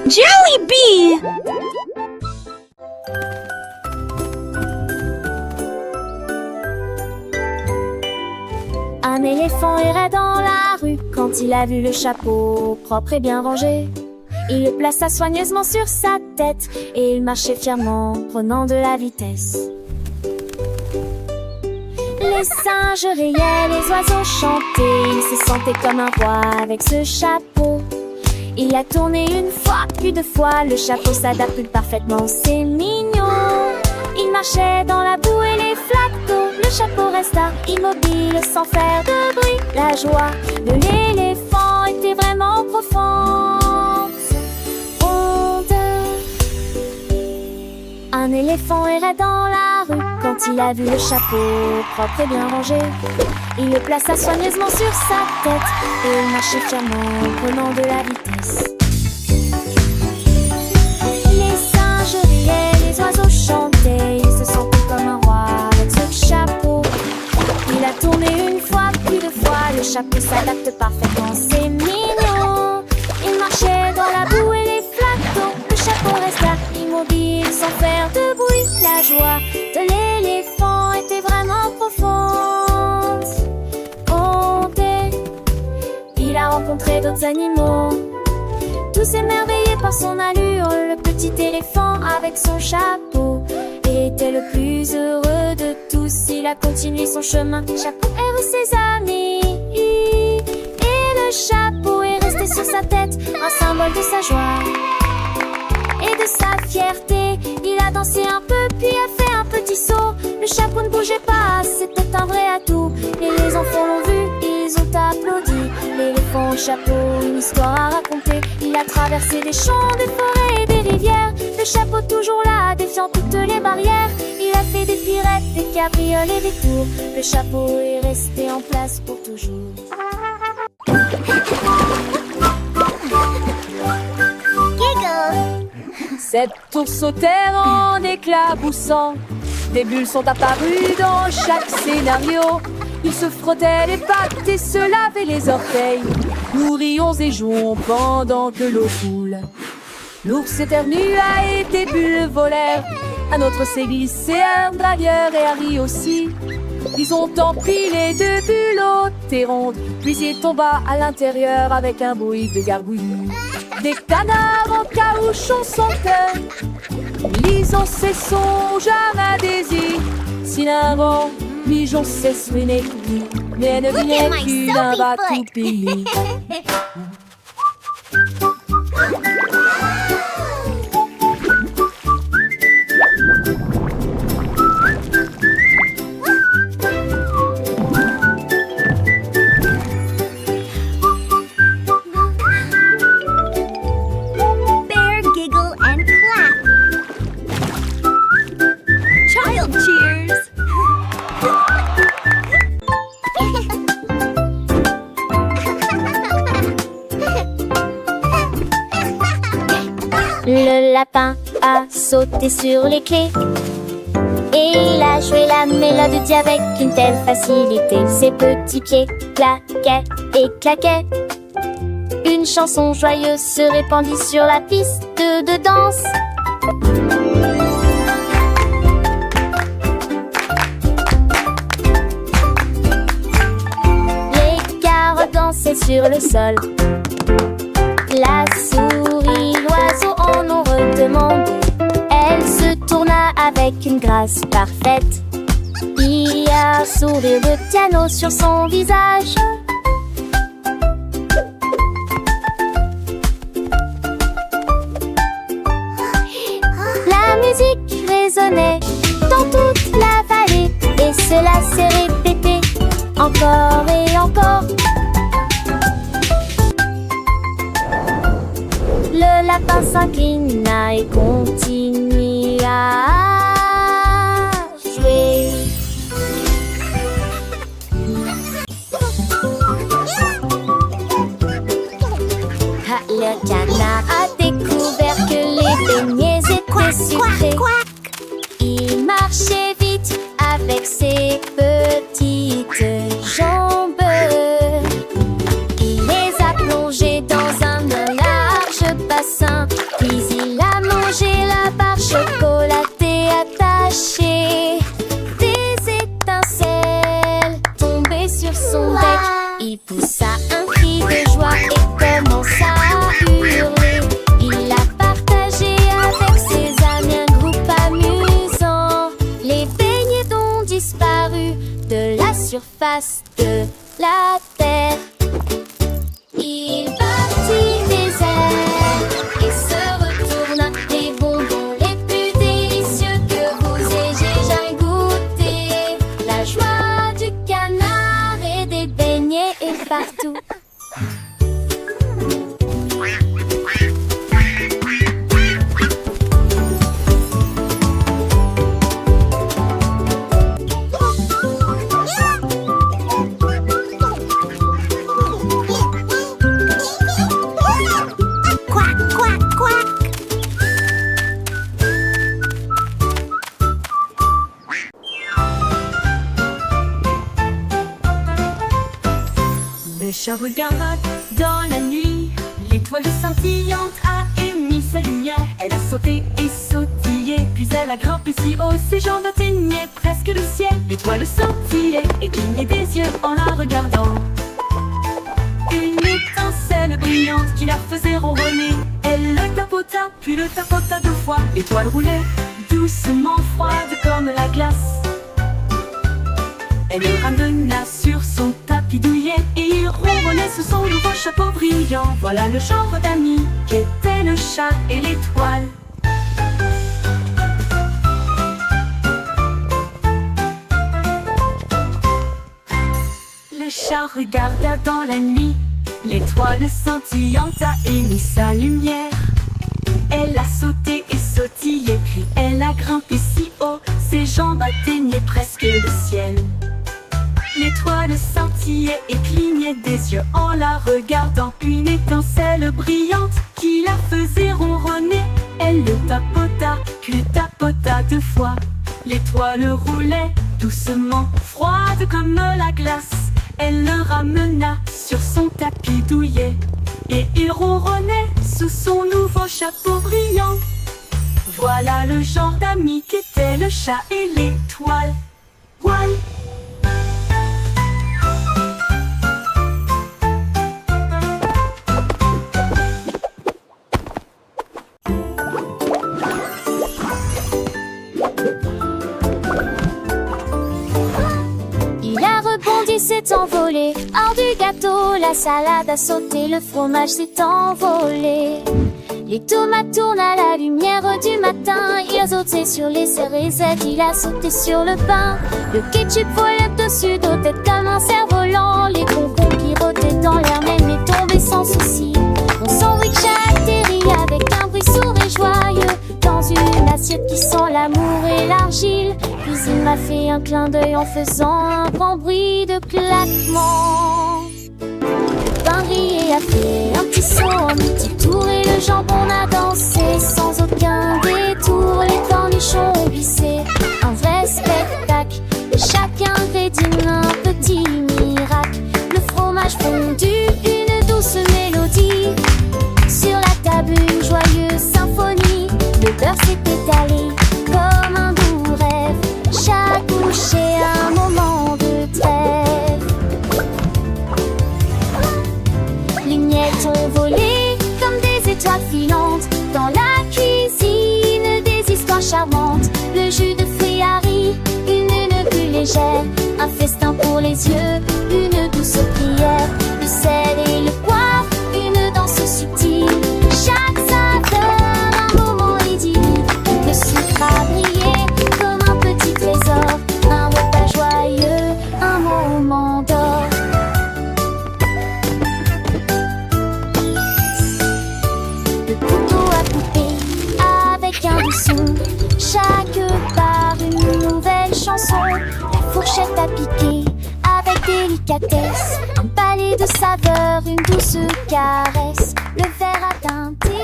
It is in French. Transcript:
Jollibee! Un éléphant errait dans la rue quand il a vu le chapeau propre et bien rangé. Il le plaça soigneusement sur sa tête et il marchait fièrement, prenant de la vitesse. Les singes riaient, les oiseaux chantaient, il se sentait comme un roi avec ce chapeau. Il a tourné une fois, puis deux fois, le chapeau s'adapte parfaitement, c'est mignon. Il marchait dans la boue et les flaques d'eau, le chapeau resta immobile sans faire de bruit. La joie de l'éléphant était vraiment profonde. Un éléphant errait dans la rue quand il a vu le chapeau propre et bien rangé. Il le plaça soigneusement sur sa tête et il marchait fièrement, prenant de la vitesse. Les singes riaient, les oiseaux chantaient, il se sentait comme un roi avec ce chapeau. Il a tourné une fois, puis deux fois, le chapeau s'adapte parfaitement, c'est mignon. Il marchait dans la boue et les flaques d'eau, le chapeau resta immobile sans faire de bruit. La joie de l'éléphant était vraiment profonde. Il a rencontré d'autres animaux, tous émerveillés par son allure. Le petit éléphant avec son chapeau était le plus heureux de tous. Il a continué son chemin, chapeau et ses amis, et le chapeau est resté sur sa tête, un symbole de sa joie et de sa fierté. Il a dansé un peu puis a fait un petit saut. Le chapeau ne bougeait pas, c'était un vrai atout. Et les enfants l'ont vu, ils ont applaudi. L'éléphant au chapeau, une histoire à raconter. Il a traversé des champs, des forêts et des rivières. Le chapeau toujours là, défiant toutes les barrières. Il a fait des pirouettes, des cabriolets, des tours. Le chapeau est resté en place pour toujours. Cet ours sautait en éclaboussant. Des bulles sont apparues dans chaque scénario. Il se frottait les pattes et se lavait les orteils. Nous rions et jouons pendant que l'eau coule. L'ours éternua et des bulles volèrent. Un autre s'est glissé, un dragueur et Harry aussi. Ils ont empilé deux bulles hautes et rondes. Puis il tomba à l'intérieur avec un bruit de gargouillis. Des canards en caoutchouc sautaient, lisant ses songes à désir. Sinavant, migeon s'essuinait, mais ne venait plus d'un bateau pili. Le lapin a sauté sur les clés et il a joué la mélodie avec une telle facilité. Ses petits pieds claquaient et claquaient. Une chanson joyeuse se répandit sur la piste de danse. Les carottes dansaient sur le sol. La souris, l'oiseau en ont redemandé. Elle se tourna avec une grâce parfaite. Il y a un sourire de piano sur son visage. La musique résonnait dans toute la vallée et cela s'est répété encore et encore. Le lapin s'inclina et continua à jouer. Le canard a découvert que les beignets étaient sucrés. Il marchait vite avec ses petites jambes. Il les a plongés dans un large bassin. face de la terre. Il partit des airs et se retourna. Les bonbons les plus délicieux que vous ayez jamais goûté. La joie du canard et des beignets est partout. Le chat regarda dans la nuit, l'étoile scintillante a émis sa lumière. Elle a sauté et sautillé, puis elle a grimpé si haut, ses jambes atteignaient presque le ciel. L'étoile scintillait et clignait des yeux en la regardant. Une étincelle brillante qui la faisait ronronner. Elle le tapota, puis le tapota 2 fois. L'étoile roulait doucement, froide comme la glace. Elle le ramena sur son tapis douillet et il ronronnait sous son nouveau chapeau brillant. Voilà le genre d'amis qu'étaient le chat et l'étoile. Le chat regarda dans la nuit, l'étoile scintillante a émis sa lumière. Elle a sauté et sautillé, puis elle a grimpé si haut, ses jambes atteignaient presque le ciel. L'étoile scintillait et clignait des yeux en la regardant. Une étincelle brillante qui la faisait ronronner. Elle le tapota, puis le tapota 2 fois. L'étoile roulait doucement, froide comme la glace. Elle le ramena sur son tapis douillet et il ronronnait sous son nouveau chapeau brillant. Voilà le genre d'amis qu'étaient le chat et l'étoile. Oual. S'est envolé hors du gâteau, la salade a sauté, le fromage s'est envolé. Les tomates tournent à la lumière du matin, il a sauté sur les céréales, il a sauté sur le pain. Le ketchup volait dessus d'eau tête comme un cerf-volant. Les concombres pirotaient dans l'air même et tombaient sans souci. Mon sandwich a atterri avec un bruit sourd et joyeux dans une assiette qui sent l'amour et l'argile. Puis il m'a fait un clin d'œil en faisant un grand bruit de claquement. Le pain grillé a fait un petit saut, un petit tour et le jambon a dansé sans aucun détour. Les cornichons ont glissé, un vrai spectacle. Chaque ingrédient un petit miracle. Le fromage fondu, une douce mélodie. Sur la table une joyeuse symphonie. Le beurre s'est étalé comme un doux rêve. Chaque bouchée un moment de trêve. Les miettes ont volé comme des étoiles filantes. Dans la cuisine des histoires charmantes. Le jus de fruits a ri, une bulle légère. Un festin pour les yeux, une douce prière. Le sel et le poivre, une danse subtile. Chaque saveur, un moment idyllique. Le sucre a brillé comme un petit trésor. Un repas joyeux, un moment d'or. Le couteau a coupé avec un doux son. Chaque part une nouvelle chanson. La fourchette a piqué avec délicatesse. Un palais de saveurs, une douce caresse. Le verre a teinté